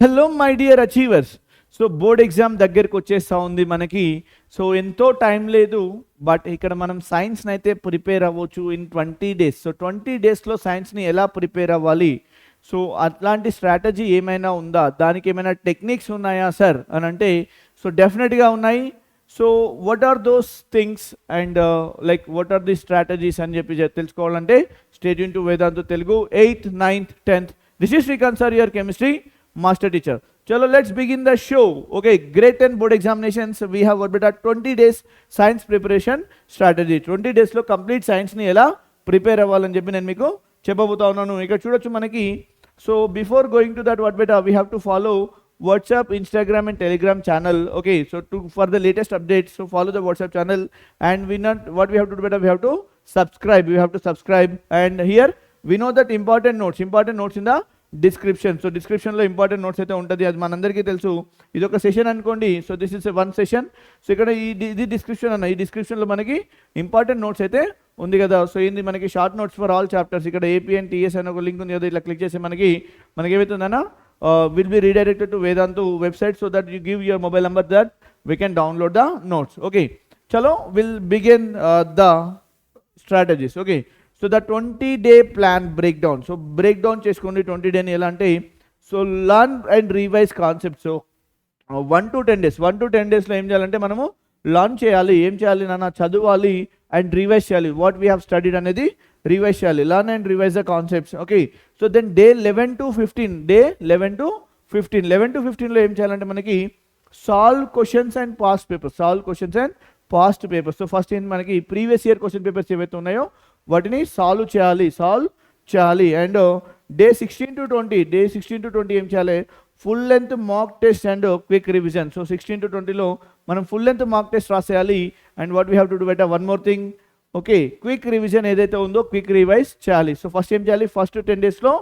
Hello my dear achievers. So board exam దగ్గరికి వచ్చేస్తూ ఉంది మనకి. సో ఎంతో టైం లేదు, బట్ ఇక్కడ మనం సైన్స్ని అయితే ప్రిపేర్ అవ్వచ్చు ఇన్ 20 డేస్. సో 20 డేస్లో సైన్స్ని ఎలా ప్రిపేర్ అవ్వాలి, సో అట్లాంటి స్ట్రాటజీ ఏమైనా ఉందా, దానికి ఏమైనా టెక్నిక్స్ ఉన్నాయా సార్ అని అంటే, సో డెఫినెట్గా ఉన్నాయి. So what are those things and like what are the strategies అని చెప్పి తెలుసుకోవాలంటే స్టేట్ ఇన్ to Vedantu Telugu 8th, 9th, 10th. This is Srikanth sir, your chemistry master teacher. Chalo, let's begin the show. Okay, grade 10 board examinations. We have what beta 20 days science preparation strategy. 20 days లో complete science ని ఎలా prepare అవ్వాలని చెప్పి నేను మీకు చెప్పబోతా ఉన్నాను. ఇక్కడ చూడొచ్చు మనకి. So before going to that what beta we have to follow WhatsApp, Instagram and Telegram channel. Okay, so for the latest updates, so follow the WhatsApp channel, and what we have to do beta, we have to subscribe. And here we know that important notes in the description. So డిస్క్రిప్షన్లో important notes అయితే ఉంటుంది, అది మనందరికీ తెలుసు. ఇది ఒక session అనుకోండి. So this is one session. So ఇక్కడ ఇది డిస్క్రిప్షన్ అన్న, ఈ డిస్క్రిప్షన్లో మనకి ఇంపార్టెంట్ నోట్స్ అయితే ఉంది కదా. సో ఏంది మనకి short notes for all chapters. ఇక్కడ ఏపీ అండ్ టీఎస్ అని ఒక లింక్ ఉంది కదా, ఇట్లా క్లిక్ చేసి మనకి ఏమవుతుందన్నా will be redirected to Vedantu website, so that you give your mobile number that we can download the notes. Okay, చలో will begin the strategies. Okay, so the 20-day plan break down. So break down చేసుకోండి 20 డేని ఎలా అంటే, so learn and revise concept. So 1 to 10 days, 1 to 10 డేస్లో ఏం చేయాలంటే మనము learn చేయాలి. ఏం చేయాలి నాన్న, చదవాలి అండ్ రివైజ్ చేయాలి. వాట్ వీ హ్యావ్ స్టడీడ్ అనేది రివైజ్ చేయాలి. Learn and revise the concepts. Okay, so then day 11 to 15, day 11 to 15లో ఏం చేయాలంటే మనకి solve questions and past papers. So first ఏంటి మనకి ప్రీవియస్ ఇయర్ క్వశ్చన్ పేపర్స్ ఏవైతే ఉన్నాయో వాటిని సాల్వ్ చేయాలి. అండ్ డే 16 to 20 ఏం చేయాలి, full length mock test and quick revision. So 16 to 20లో మనం ఫుల్ లెంత్ మాక్ టెస్ట్ రాసేయాలి. And what we have to do better, one more thing. Okay, quick revision ఏదైతే ఉందో క్విక్ రివైజ్ చేయాలి. So first ఏం చేయాలి, ఫస్ట్ 10 డేస్లో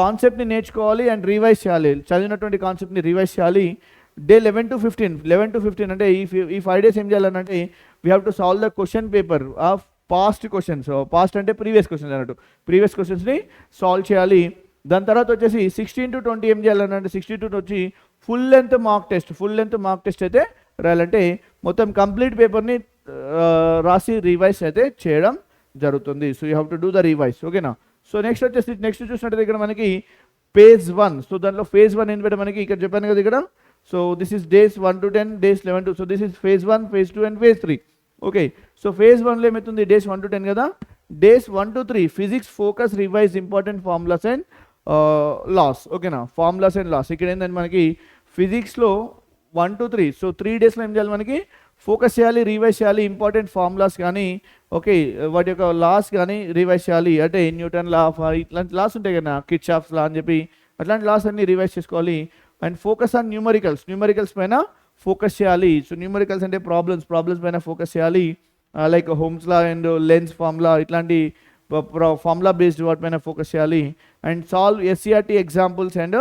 కాన్సెప్ట్ని నేర్చుకోవాలి అండ్ రివైజ్ చేయాలి. చదివినటువంటి కాన్సెప్ట్ని రివైజ్ చేయాలి. డే 11 to 15 అంటే ఈ 5 days ఏం చేయాలనంటే we have to solve the question paper of past questions. Past అంటే ప్రీవియస్ క్వశ్చన్స్ అన్నట్టు, ప్రీవియస్ క్వశ్చన్స్ని సాల్వ్ చేయాలి. దాని తర్వాత వచ్చేసి 16 to 20 ఏం చేయాలనంటే 16 to 20 వచ్చి ఫుల్ లెంత్ మాక్ టెస్ట్ అయితే రాయాలంటే మొత్తం కంప్లీట్ పేపర్ని రాసి రివైజ్ అయితే చేయడం జరుగుతుంది. So you have to do the revise. ఓకేనా. సో నెక్స్ట్ చూసినట్టయితే ఇక్కడ మనకి phase 1. సో దాంట్లో phase 1 ఏంటి బట్టి మనకి ఇక్కడ చెప్పాను కదా ఇక్కడ. So this is days 1 to 10, days 11 to, so this is phase 1, phase 2 and phase 3. Okay, so phase 1లో ఏమవుతుంది, days 1 to 10 కదా. days 1 to 3 physics focus revise important formulas and laws. ఓకేనా, ఫార్ములాస్ అండ్ లాస్. ఇక్కడ ఏంటంటే మనకి ఫిజిక్స్లో 1 to 3, so 3 డేస్లో ఏం చేయాలి, మనకి ఫోకస్ చేయాలి, రివైజ్ చేయాలి. ఇంపార్టెంట్ ఫార్ములాస్ కానీ ఓకే వాటి యొక్క లాస్ కానీ రివైజ్ చేయాలి. అంటే న్యూటన్ లా, ఇట్లాంటి లాస్ ఉంటాయి కదా, కిర్చాఫ్స్ లా అని చెప్పి అట్లాంటి లాస్ అన్ని రివైజ్ చేసుకోవాలి. అండ్ ఫోకస్ ఆన్ న్యూమరికల్స్ పైన ఫోకస్ చేయాలి. సో న్యూమరికల్స్ అంటే ప్రాబ్లమ్స్ పైన ఫోకస్ చేయాలి. Like Ohm's law and lens formula, ఇట్లాంటి ఫార్ములా బేస్డ్ వాటి పైన ఫోకస్ చేయాలి. And solve SCRT examples and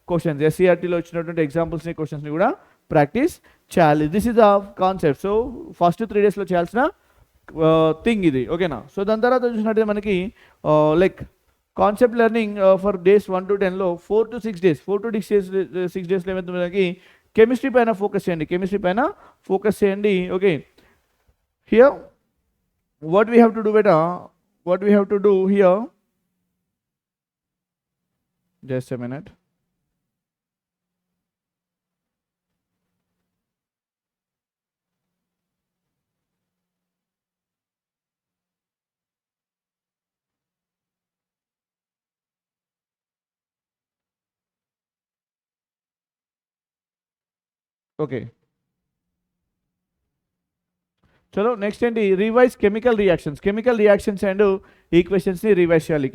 questions. SCRTలో వచ్చినటువంటి ఎగ్జాంపుల్స్ని క్వశ్చన్స్ని కూడా ప్రాక్టీస్ చేయాలి. This is the concept. So first 3 డేస్లో చేయాల్సిన థింగ్ ఇది. ఓకేనా. సో దాని తర్వాత చూసినట్టయితే మనకి like concept learning for days 1 to 10లో 4 to 6 డేస్లో ఏమైతే మనకి కెమిస్ట్రీ పైన ఫోకస్ చేయండి. Okay, here what we have to do here, just a minute. Okay, చలో నెక్స్ట్ ఏంటి, రివైజ్ కెమికల్ రియాక్షన్స్ అండ్ ఈక్వేషన్స్ని రివైజ్ చేయాలి.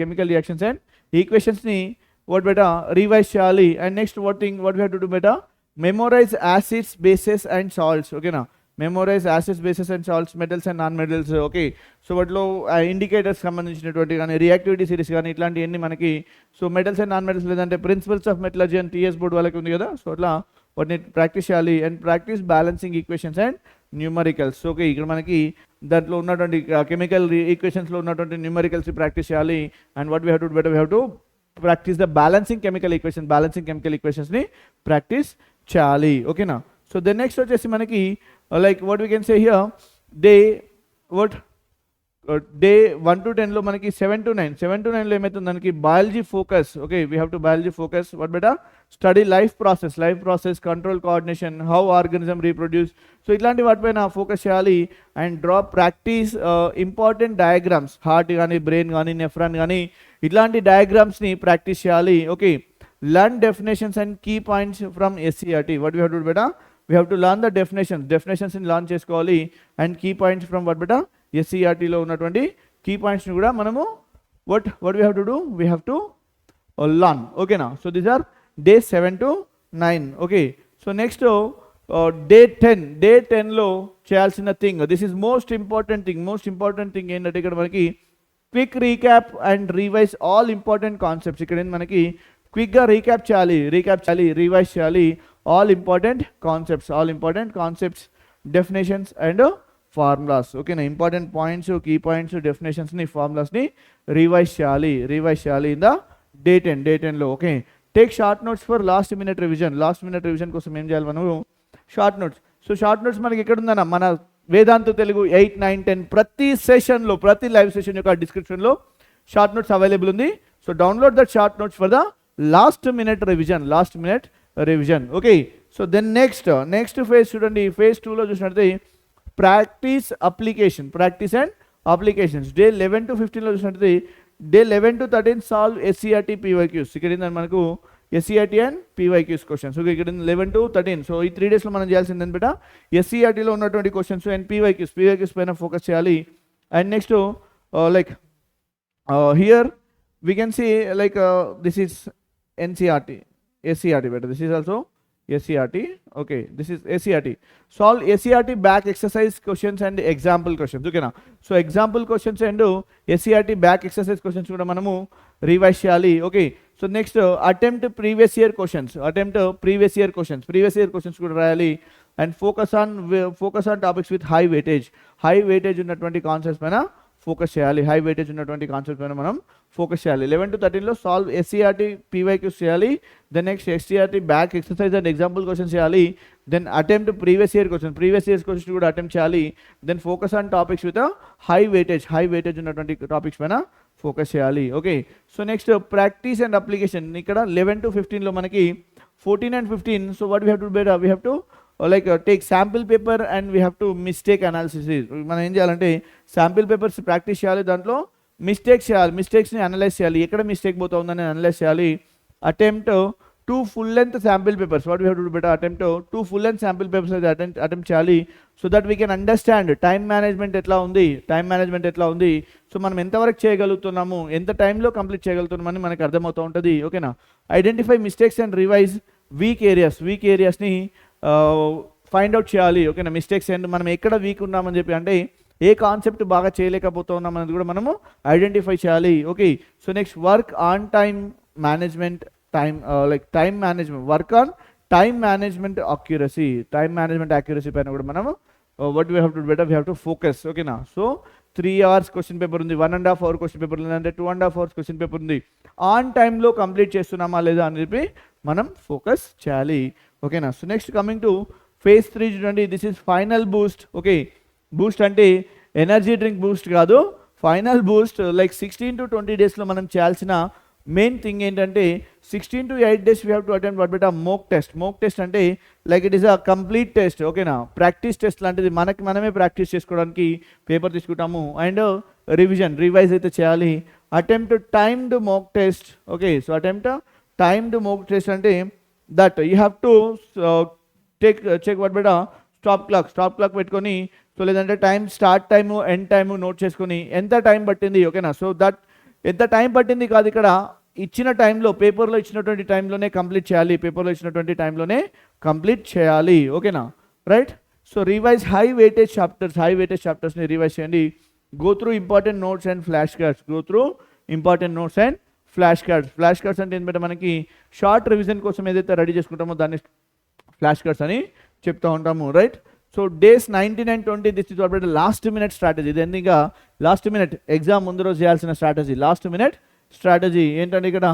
వాట్ బెటా రివైజ్ చేయాలి. And next what we have to do better, memorize acids, bases and salts. ఓకేనా, memorize acids, bases and salts, metals and non metals. Okay, so వాటిలో indicators సంబంధించినటువంటి కానీ reactivity series కానీ ఇట్లాంటివన్నీ మనకి. So metals and non metals లేదంటే principles of metallurgy అని TS board వాళ్ళకి ఉంది కదా. సో అట్లా వాటిని ప్రాక్టీస్ చేయాలి. And practice balancing equations and numericals. Okay, ఇక్కడ మనకి దాంట్లో ఉన్నటువంటి కెమికల్ ఈక్వేషన్స్లో ఉన్నటువంటి న్యూమరికల్స్ ప్రాక్టీస్ చేయాలి. And what we have to practice the balancing chemical ఈక్వేషన్స్ని ప్రాక్టీస్ చేయాలి. ఓకేనా. సో దెన్ నెక్స్ట్ వచ్చేసి మనకి like what we can say here day 1 to 10 లో మనకి 7 to 9లో ఏమవుతుంది మనకి biology focus. Okay, we have to biology focus. What బెటా study life process, control, coordination, how organism reproduce. So ఇట్లాంటి వాటిపైన ఫోకస్ చేయాలి. And draw practice important diagrams, heart కానీ, బ్రెయిన్ కానీ, నెఫ్రాన్ కానీ, ఇట్లాంటి డయాగ్రామ్స్ని ప్రాక్టీస్ చేయాలి. Okay, learn definitions and key points from SCRT. What we have to do బెటా, we have to learn the డెఫినేషన్స్ని లర్న్ చేసుకోవాలి. And key points from what beta ఎస్సీఆర్టీలో ఉన్నటువంటి కీ పాయింట్స్ని కూడా మనము what we have to do, we have to learn. Okay now, so these are day 7 to 9. Okay, so next day 10 లో చేయాల్సిన thing, this is most important thing ఏంటంటే ఇక్కడ మనకి quick recap and revise all important concepts. ఇక్కడ ఏంటి మనకి క్విక్గా recap చేయాలి, రివైజ్ చేయాలి all important concepts, definitions and formulas. ఓకేనా, ఇంపార్టెంట్ పాయింట్స్, కీ పాయింట్స్, డెఫినేషన్స్ని, ఫార్ములాస్ని రివైజ్ చేయాలి ఇన్ ద డే 10లో. Okay, take short notes for last minute revision కోసం ఏం చేయాలి మనము, short notes. So short notes మనకి ఎక్కడ ఉందన్న, మన వేదాంత తెలుగు 8, 9, 10 ప్రతి సెషన్లో, ప్రతి లైవ్ సెషన్ యొక్క డిస్క్రిప్షన్లో షార్ట్ నోట్స్ అవైలబుల్ ఉంది. So download that short notes for the last minute revision. Okay, so then next phase చూడండి. ఫేజ్ 2లో చూసినట్లయితే practice and applications. Day 11 to 15లో చూసినట్లయితే day 11 to 13 solve SCERT PYQs. ఇక్కడ ఏంటంటే మనకు SCERT and PYQs questions. Okay, ఇక్కడ 11 to 13. So ఈ 3 డేస్లో మనం చేయాల్సింది ఏంటంటే ఎస్సీఆర్టీలో ఉన్నటువంటి క్వశ్చన్స్ అండ్ పీవైక్యూస్ పైన ఫోకస్ చేయాలి. And next like here we can see like this is NCERT, SCRT better. This is also SCRT. Okay, this is SCRT. Solve SCRT back exercise questions and example questions. Okay na. So example questions and SCRT back exercise questions kuda manamu revise cheyali. Okay, so next attempt previous year questions kuda rayali. And focus on topics with high weightage ఉన్నటువంటి concepts పైన focus చేయాలి. High weightage ఉన్నటువంటి concepts పైన మనం focus చేయాలి. 11 to 13లో solve SCRT PYQs చేయాలి. Then next SCRT back exercise and example questions చేయాలి. Then attempt previous year questions కూడా అటెంప్ట్ చేయాలి. Then focus on topics with high weightage ఉన్నటువంటి టాపిక్స్ పైన ఫోకస్ చేయాలి. Okay, so next practice and application. ఇక్కడ 11 to 15లో మనకి 14 and 15. So what we have to better, we have to like take sample paper and we have to mistake analysis. మనం ఏం చేయాలంటే sample papers practice చేయాలి, దాంట్లో మిస్టేక్స్ని analyse చేయాలి, ఎక్కడ మిస్టేక్ పోతుందని అనలైజ్ చేయాలి. Attempt 2 full length sample papers. What we have to do better, attempt 2 full length sample papers attempt చేయాలి. So that we can understand time management ఎట్లా ఉంది, సో మనం ఎంతవరకు చేయగలుగుతున్నాము, ఎంత టైంలో కంప్లీట్ చేయగలుగుతున్నామని మనకు అర్థమవుతూ ఉంటుంది. ఓకేనా. Identify mistakes and revise weak ఏరియాస్ని ఫైండ్ అవుట్ చేయాలి. ఓకేనా. మిస్టేక్స్ అండ్ మనం ఎక్కడ వీక్ ఉన్నామని చెప్పి, అంటే ఏ కాన్సెప్ట్ బాగా చేయలేకపోతున్నాం అనేది కూడా మనము ఐడెంటిఫై చేయాలి. Okay, so next work on time management work on time management accuracy పైన కూడా మనము what we have to do better, we have to focus. Okay na. So 3 hours question paper undi, 1.5 hour question paper undi, ante 2.5 hours question paper undi. On time lo complete చేస్తున్నామా లేదా అని చెప్పి మనం focus చేయాలి. ఓకేనా. So next coming to phase 3 చూడండి. This is final Boost. Okay, Boost అంటే energy drink Boost కాదు, ఫైనల్ బూస్ట్. లైక్ 16 to 20 డేస్లో మనం చేయాల్సిన మెయిన్ థింగ్ ఏంటంటే 16 to 8 days we have to attempt what beta mock test అంటే like it is a complete test. ఓకేనా. Practice test లాంటిది, మనమే ప్రాక్టీస్ చేసుకోవడానికి పేపర్ తీసుకుంటాము. అండ్ రివైజ్ అయితే చేయాలి. Attempt timed mock test. Okay, so attempt timed mock test అంటే that you have to check what బెటా స్టాప్ క్లాక్ పెట్టుకొని, సో లేదంటే start time end time note చేసుకొని ఎంత టైం పట్టింది. ఓకేనా. సో దట్ ఎంత టైం పట్టింది కాదు, ఇక్కడ ఇచ్చిన టైంలో, పేపర్లో ఇచ్చినటువంటి టైంలోనే కంప్లీట్ చేయాలి. ఓకేనా, right. So revise high weightage చాప్టర్స్ని రివైజ్ చేయండి. Go through important notes and flash cards అంటే ఏంటంటే మనకి షార్ట్ రివిజన్ కోసం ఏదైతే రెడీ చేసుకుంటామో దాన్ని ఫ్లాష్ కార్డ్స్ అని చెప్తూ ఉంటాము, right. So days 19 and 20 this is already last minute strategy. ఇది లాస్ట్ మినిట్ ఎగ్జామ్ ముందు రోజు చేయాల్సిన స్ట్రాటజీ. ఏంటంటే ఇక్కడ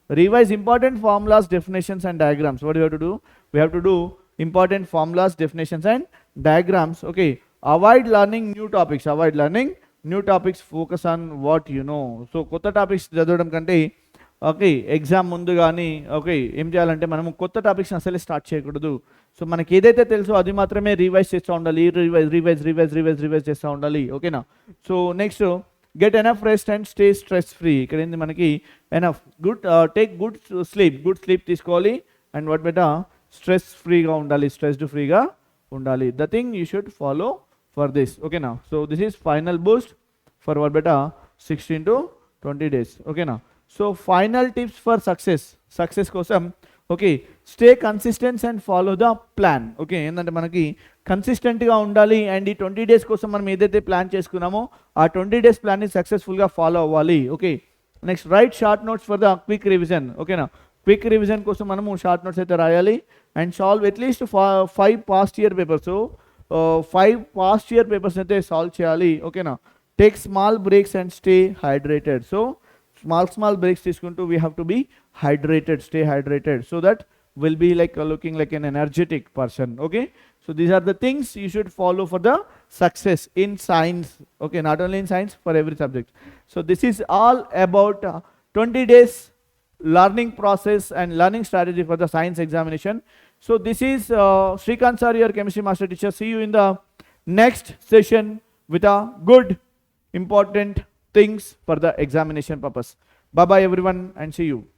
revise important formulas, definitions and diagrams. What do you have to do? We have to do important formulas, definitions and diagrams. Okay, avoid learning new topics, avoid learning new topics, focus on what you know. So కొత్త topics చదవడం కంటే okay exam ముందు కానీ okay ఏం చేయాలంటే మనము కొత్త topics అసలే స్టార్ట్ చేయకూడదు. సో మనకి ఏదైతే తెలుసో అది మాత్రమే రివైజ్ చేస్తూ ఉండాలి, రివైజ్ చేస్తూ ఉండాలి. ఓకేనా? So next get enough rest and stay stress free. ఇక్కడ ఏంది మనకి enough good take good sleep తీసుకోవాలి. అండ్ వాట్ బెటా స్ట్రెస్ ఫ్రీగా ఉండాలి, స్ట్రెస్డ్ ఫ్రీగా ఉండాలి. The thing you should follow for this. ఓకేనా? So this is final boost for what బెటా 16 to 20 days. ఓకేనా? So final tips for success కోసం okay stay consistence and follow the plan. Okay ఏంటంటే మనకి కన్సిస్టెంట్గా ఉండాలి అండ్ ఈ 20 days కోసం మనం ఏదైతే ప్లాన్ చేసుకున్నామో ఆ 20 days ప్లాన్ని సక్సెస్ఫుల్గా ఫాలో అవ్వాలి. Okay next write short notes for the quick revision. ఓకేనా? క్విక్ రివిజన్ కోసం మనము షార్ట్ నోట్స్ అయితే రాయాలి and solve at least 5 past year papers. 5 past year papers అయితే సాల్వ్ చేయాలి. ఓకేనా? Take small breaks and stay hydrated. So small breaks తీసుకుంటూ we have to be hydrated, stay hydrated, so that will be like looking like an energetic person. Okay, so these are the things you should follow for the success in science. Okay, not only in science, for every subject. So this is all about 20 days learning process and learning strategy for the science examination. So this is Srikanth sir, your chemistry master teacher. See you in the next session with a good important things for the examination purpose. Bye bye everyone and see you.